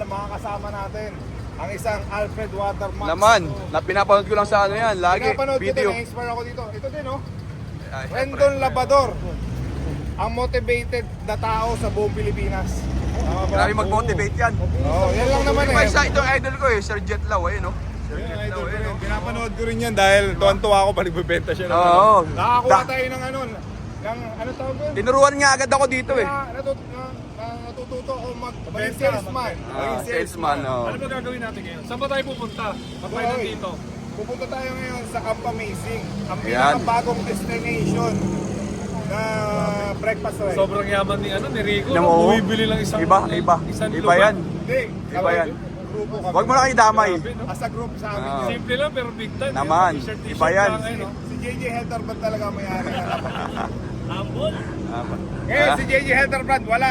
mga kasama natin. Ang isang Alfred Watermax. Naman, na pinapanood ko lang sa ano yan, lagi, Pinapanood ko video. din, na-inspire ako dito. Ito din, oh. Rendon Labrador. Ang motivated na tao sa buong Pilipinas. Grabe mag-motivate yan. Oo, yan lang naman Iba eh. isa, itong idol ko eh, Sir Jet Lau, no? Sir Yun, Jet idol Lau, ko rin. no? Pinapanood ko rin yan dahil tuwan-tuwa ako pag nagbebenta siya. Oo. Nakakuha tayo ng ano, ano tawag doon? Tinuruan nga agad ako dito eh. Natututo ako maging salesman. Salesman, oh. Ano ba gagawin natin ngayon? Saan ba tayo pupunta? Kapag nandito? Pupunta tayo ngayon sa Camp Amazing. Ang Ayan. pinakabagong destination na breakfast ride. Sobrang yaman ni Rico. Alam mo, Bumibili lang isang Iba isang Iba yan. Hindi. Iba yan. Grupo kami. Huwag mo na kayo damay. Grabe, no? As a group sa amin. Ah. yun. Simple lang pero big time. Naman. T-shirt Iba yan. lang, no? Si JJ Helterbrand talaga may-ari na Ambon. Ngayon si JJ Helterbrand wala.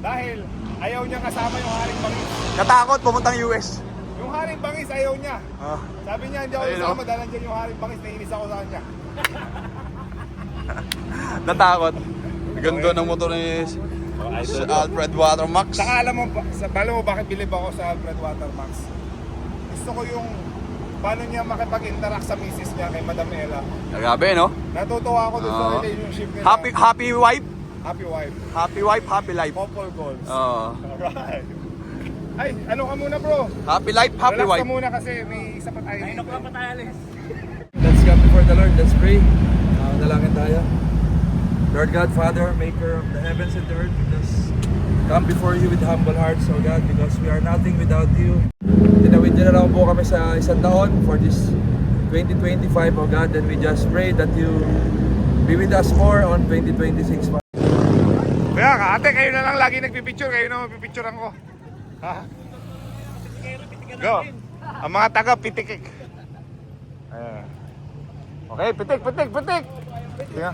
Dahil ayaw niya kasama yung Haring Bangis. Katakot, pumuntang US. Yung Haring Bangis ayaw niya. Ah. Sabi niya hindi ako Ayun, kasama oh. dahil nandiyan yung Haring Bangis. Nainis ako sa kanya. Natakot. Ganda ng motor ni Alfred Watermax. Saka alam mo bakit bilib ako sa Alfred Watermax? Gusto ko yung paano niya makipag-interact sa misis niya kay Madam Ella. Grabe, no? Natutuwa ako dun sa Oo. relationship nila. Happy wife. Happy wife. Happy wife, happy life. Couple goals. Oo. Alright. Ay, ano ka muna bro? Happy life, happy Relax wife. ka muna kasi may isa pa tayo dito. Let's come before the Lord. Let's pray. Nalangin tayo. Lord God, Father, Maker of the heavens and the earth, we just come before you with humble hearts, O God, because we are nothing without you. Tinawid na lang po kami sa isang taon for this 2025, O God, and we just pray that you be with us more on 2026. Kaya ka, ate, kayo na lang lagi nagpipicture. Kayo na mapipicturean ko. Ha? Go. Ang mga taga pitikik. Ayan. Okay, pitik. Yeah.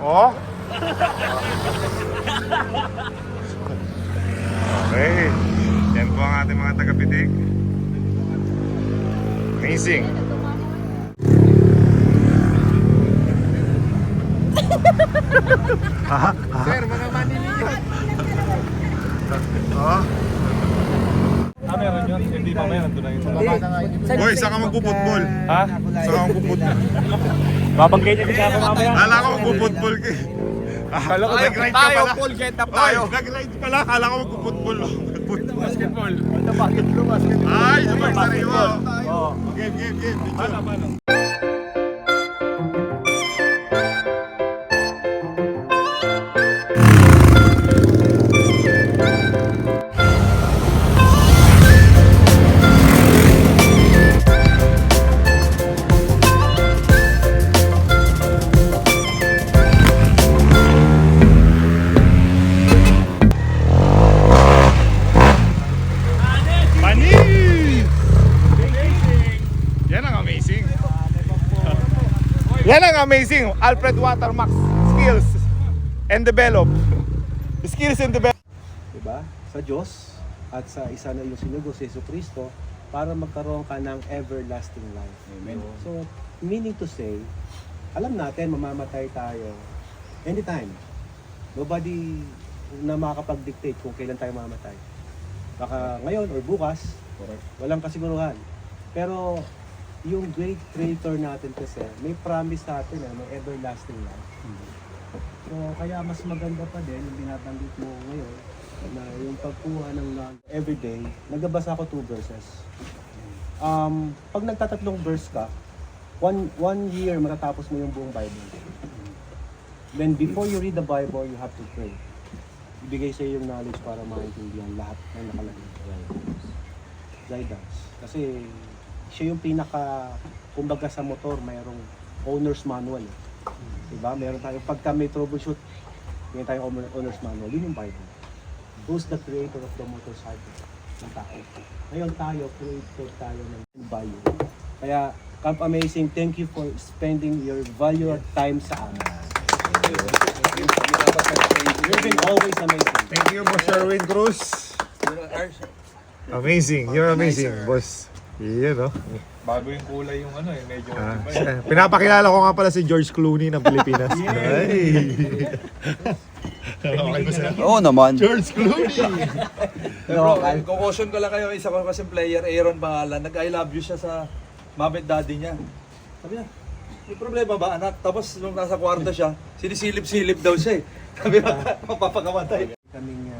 Oh. Okay. Yan po ang ating mga taga pitik. Amazing. Sir, mga maniliyan. Oh. Meron yun. Hindi pa meron. Doon na yun. Boy, saan ka magpuputbol? Ha? Saan ka magpuputbol? Babanggay niya kasi ako mamaya. Kala ko magpuputbol ka. Kala ko nag-ride ka Tayo, pala. full get up Oy, tayo. nag-ride pala. Kala ko magpuputbol. basketball. Ay, sabay sariwa. Oo. Game. Paano? Panis! Yan ang amazing. Yan ang amazing. Alfred Watermax. Skills and develop. Skills and develop. Diba? Sa Diyos at sa isa na yung sinugo si Jesucristo para magkaroon ka ng everlasting life. Amen. So, meaning to say, alam natin mamamatay tayo anytime. Nobody na makakapag-dictate kung kailan tayo mamamatay. Baka ngayon or bukas, walang kasiguruhan. Pero yung great creator natin kasi, may promise sa atin na may everlasting life. So kaya mas maganda pa din yung binabanggit mo ngayon na yung pagkuha ng land everyday. Nagbabasa ako 2 verses. Pag nagtatatlong verse ka, one year matatapos mo yung buong Bible. Then before you read the Bible, you have to pray. Ibigay sa iyo yung knowledge para maintindihan lahat ng nakalagay. Guidance. Kasi siya yung pinaka, kumbaga sa motor, mayroong owner's manual. Diba? Meron tayo, pagka may troubleshoot, may tayong owner's manual. Yun yung Bible. Who's the creator of the motorcycle? Ng tao. Ngayon tayo, creator tayo ng value. Kaya, Camp Amazing, thank you for spending your valuable time sa amin. You've been always amazing. Thank you, Boss Sherwin Cruz. Amazing. You're amazing, boss. Yan, no? Bago yung kulay yung medyo... Pinapakilala ko nga pala si George Clooney ng Pilipinas. Ay. Okay ba sa'yo? Oo naman. George Clooney! Bro, kukaution ko lang kayo, isa ko kasing player, Aaron pangalan, nag-I love you siya sa mom and daddy niya. Sabi niya, may problema ba anak? Tapos nung nasa kwarto siya, sinisilip-silip daw siya eh. Sabi niya, mapapakamatay. Kaming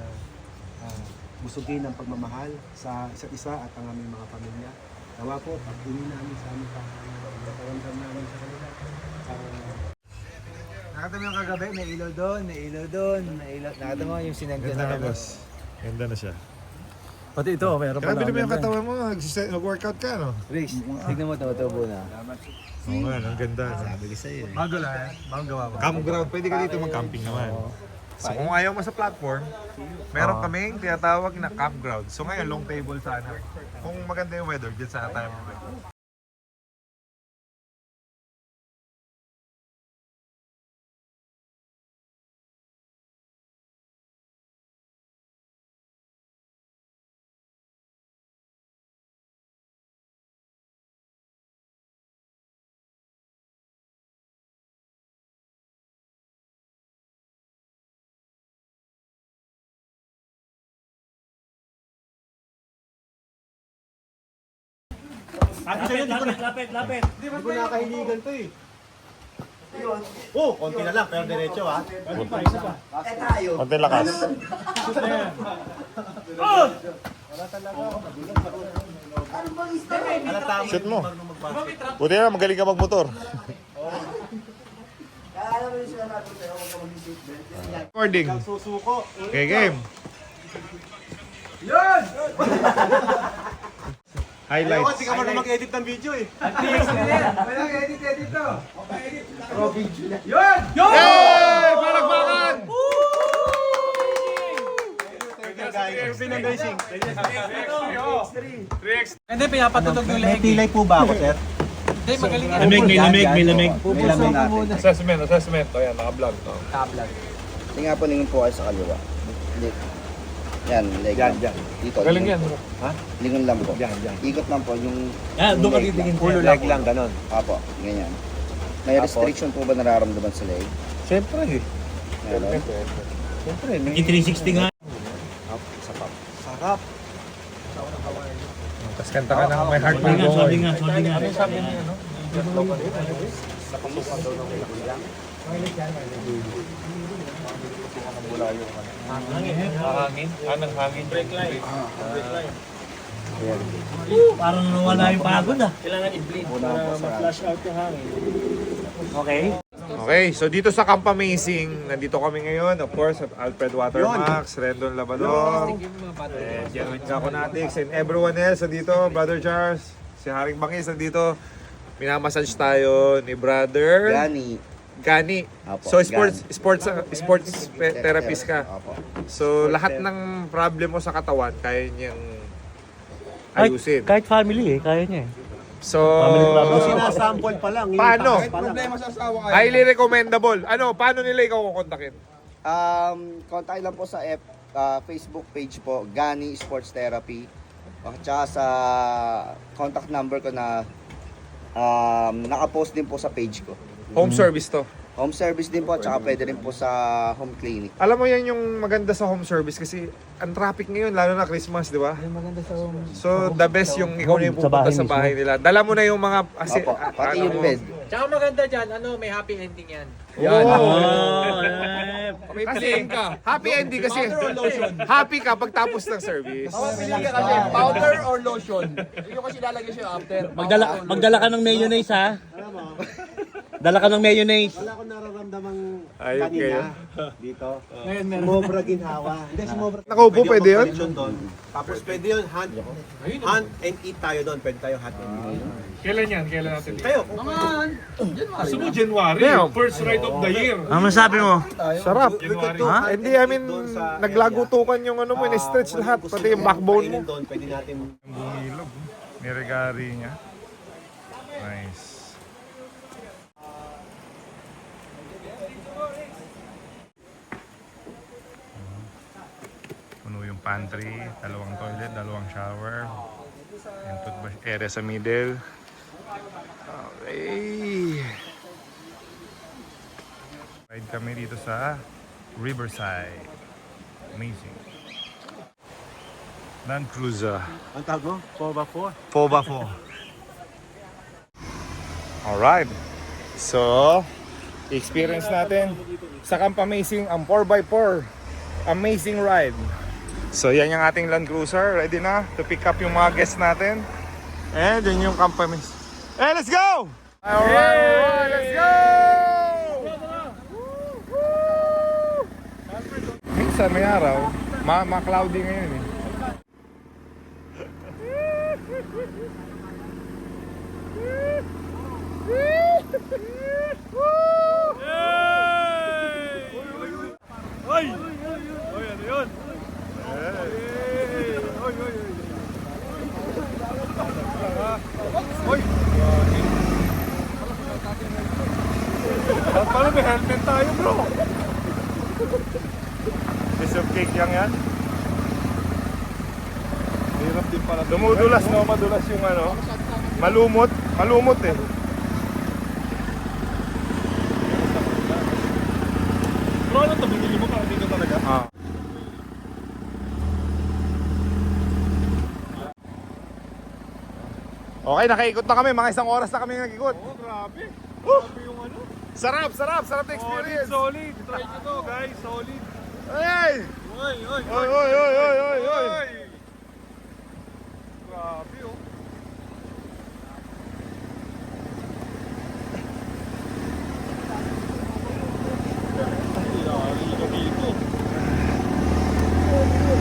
busugin ng pagmamahal sa isa't isa at ang aming mga pamilya. Tawa po, pag-uni namin sa aming pagkakamdam namin sa kanila. Nakita mo yung kagabi, may ilaw doon, may ilaw doon, may ilaw. Nakita mo yung sinagyan na boss. Ganda na siya. Pati ito, meron Kaya bili mo yung katawan mo, nag-workout ka, no? Riz, tignan mo, tumutubo na. Oo nga, ang ganda. Sabi ko sa'yo eh. Bago lang, bagong gawa mo. Campground, pwede ka dito mag-camping naman. So kung ayaw mo sa platform, meron kaming tinatawag na campground. So ngayon, long table sana. Kung maganda yung weather, dyan sana tayo mag Hindi ko nakahiligan to eh. Oh, konti na lang, pero diretso ha. Konti lakas. Shoot mo. Buti na, magaling ka magmotor. Recording. Susuko. Okay, game. Highlights. Hindi ka marunong mag-edit ng video eh. Yay! Palakpakan! Hindi, pinapatulog yung May pilay po ba ako, sir? Hindi, magaling yan. May lamig. Assessment. O yan, naka-vlog to. Tingnan po, lingin po kayo sa kaliwa. Yan, leg Yan, lang. yan. Dito, Galing lingon. yan. Lingon lang po. Yan, yan. Ikot lang po yung Doon ka leg titingin. Ulo leg lang, ganon. Apo, ganyan. May restriction po ba nararamdaman sa leg? Siyempre eh. Meron? Siyempre, may... 360 nga. Sarap. Tapos kanta ka na, may heart Sabi nga, mo. sabi nga, sabi nga. Hangin. Anong hangin? Brake light. Parang nawala yung pagod ah. Okay, so dito sa Camp Amazing, nandito kami ngayon. Of course, at Alfred Watermax, Rendon Labadong, and Jerwin Caconatics, and everyone else nandito. Brother Charles, si Haring Bangis nandito. Minamassage tayo ni Brother Gani. Apo, So sports therapist ka. Apo. So lahat ng problem mo sa katawan kaya niyang ayusin. Kahit family eh, kaya niya eh. So Sinasample pa lang. paano? Problema sa asawa kayo. Highly recommendable. Ano, paano nila ikaw kukontakin? Contact lang po sa Facebook page po, Gani Sports Therapy. At saka sa contact number ko na nakapost din po sa page ko. Home service to. Home service din po at saka pwede rin po sa home clinic. Alam mo yan yung maganda sa home service kasi ang traffic ngayon lalo na Christmas, di ba? Maganda sa So the best yung ikaw na yung pupunta sa bahay nila. Dala mo na yung mga Opo, pati yung bed. Tsaka maganda dyan, may happy ending yan. May kasi happy ending kasi. Happy ka pagtapos ng service. Powder or lotion? Yung kasi lalagay siya after. Magdala ka ng mayonnaise ha. Dala ka ng mayonnaise. Wala akong nararamdamang Ayun kayo. kanina dito. Sumobra ginhawa. Hindi, sumobra. Nakaupo, pwede yun? Doon. Tapos pwede yun, hunt and eat tayo doon. Pwede tayo hunt and eat. Kailan yan? Kailan natin? Kayo, Gusto mo January? Yeah. First ride of the year. Ano sabi mo? Sarap. we could do Ha? hunt Hindi, and I mean, eat doon sa naglagutukan yung ano mo, in-stretch lahat, gusto pati yung niyo backbone mo. kainin doon, pwede natin Bumilog. Nirigari niya. Nice. Puno yung pantry, dalawang toilet, dalawang shower, and toothbrush area sa middle. Okay. Ride kami dito sa Riverside. Amazing. Land Cruiser. Ang tawag mo? 4x4? 4x4. Alright. So, experience natin sa Camp Amazing ang 4x4. Amazing ride. So, yan yung ating Land Cruiser. Ready na to pick up yung mga guests natin. And yan yung Camp Amazing. Hey, let's go! Alright, let's go! Minsan may araw, ma-cloudy ngayon eh. Oy! Oy, ano yun? Oy! Paano may helmet tayo, bro? Piece of cake lang yan. Hirap din pala. Dumudulas, no? Madulas yung ano. Malumot. Malumot eh. Bro, ano ito? Binili mo para dito talaga? Ah. Okay, nakaikot na kami. Mga isang oras na kami nag-ikot. Oh, grabe. Grabe yung ano. Sarap, sarap. Sarap na experience. Solid. Try nyo to, guys. Solid. Hey! Oy, oy, Oy, oy, oy, oy, oy, oy. Grabe, oh. Yari ka dito. Oh, grabe.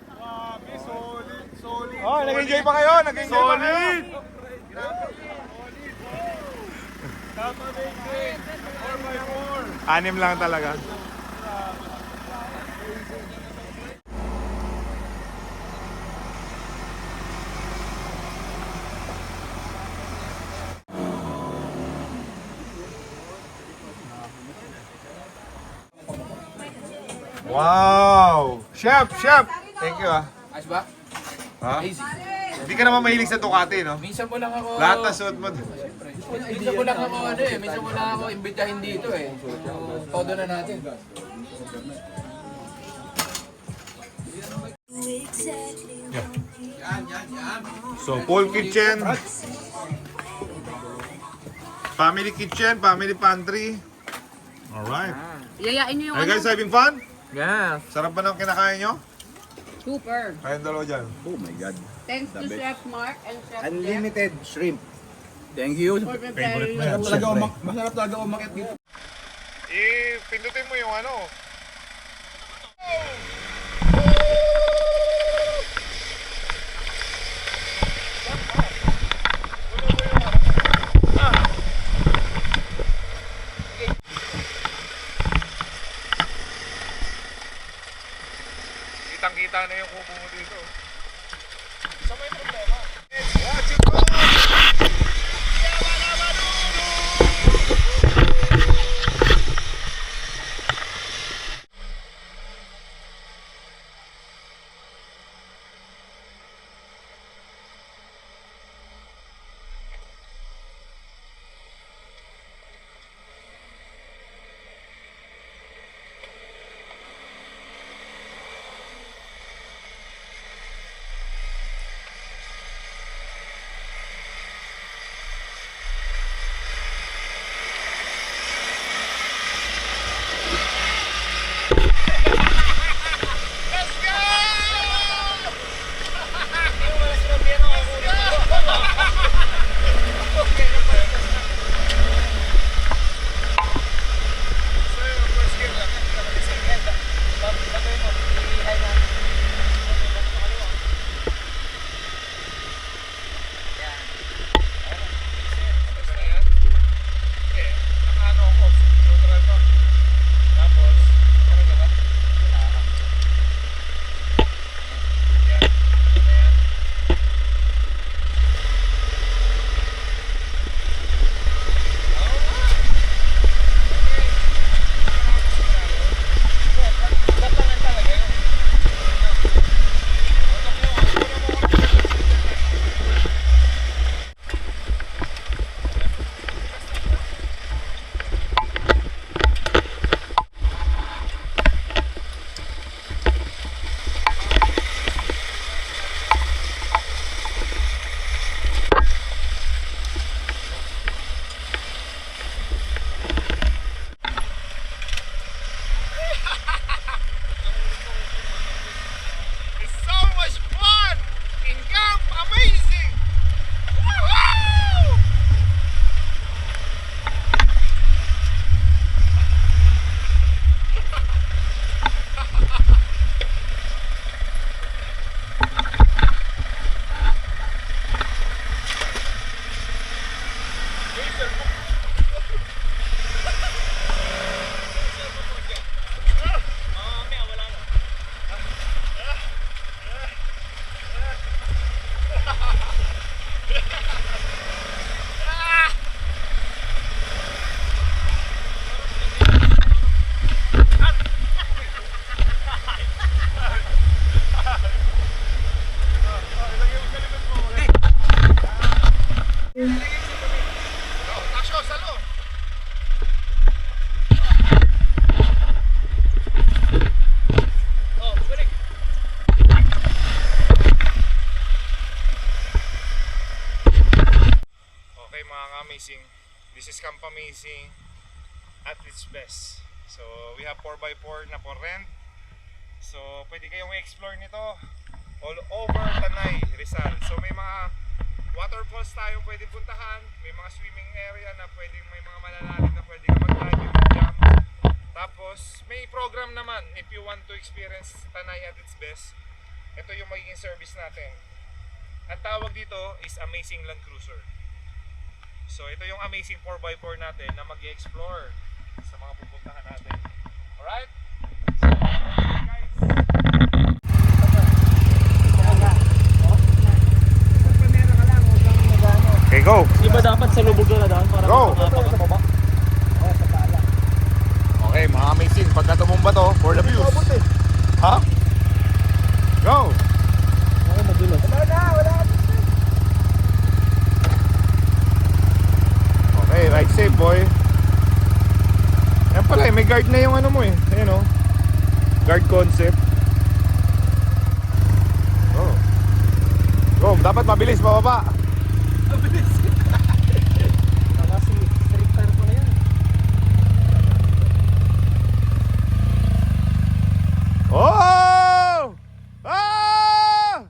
Grabe, solid, solid. Oh, nag-enjoy pa kayo? Nag-enjoy pa kayo? Solid! Tama din. 4x4. Anim lang talaga. Wow! Chef! Chef! Thank you ah. Ayos ba? Ha? Easy. Hindi ka naman mahilig sa Ducati, no? Minsan mo lang ako... Lahat na suot mo. Minsan mo lang ako ano eh. Minsan mo lang ako imbitahin dito eh. So, todo na natin. So, full kitchen. Family kitchen, family pantry. Alright. Yayain niyo yung Are you guys having fun? Yes. Sarap ba ng kinakain nyo? super. Kayong dalawa dyan. Oh my God. Thanks to Chef Mark and Chef Jeff Unlimited shrimp. Thank you. for preparing. Masarap talaga umakit dito. Pindutin mo yung ano. Kitang-kita na yung kuko mo dito. Sa may problema. Watch it go! amazing at its best. So we have 4x4 na for rent. So pwede kayong i-explore nito all over Tanay, Rizal. So may mga waterfalls tayo pwedeng puntahan, may mga swimming area na pwedeng, may mga malalalim na pwede ka mag-dive, mag-jump. Tapos may program naman if you want to experience Tanay at its best. Ito yung magiging service natin. Ang tawag dito is Amazing Land Cruiser. So ito yung amazing 4x4 natin na mag-explore sa mga pupuntahan natin. Alright? So, guys. Okay, go! Di ba dapat sa lubog na daan para Go! makapaka? Okay, mga amazing. Pagka tumumba to, for the views. Ha? Go! Okay, ride safe, boy. Yan pala, may guard na yung ano mo eh. Ayan o. Guard concept. Oh. Go, dapat mabilis, pababa. Kasi street car pa na yan. Oh! Ah!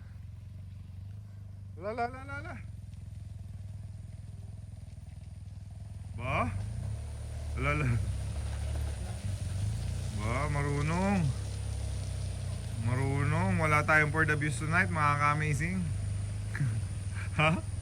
La la la la la. Ba? La la. Ba, marunong. Marunong. Wala tayong for the views tonight, mga ka-amazing. Ha?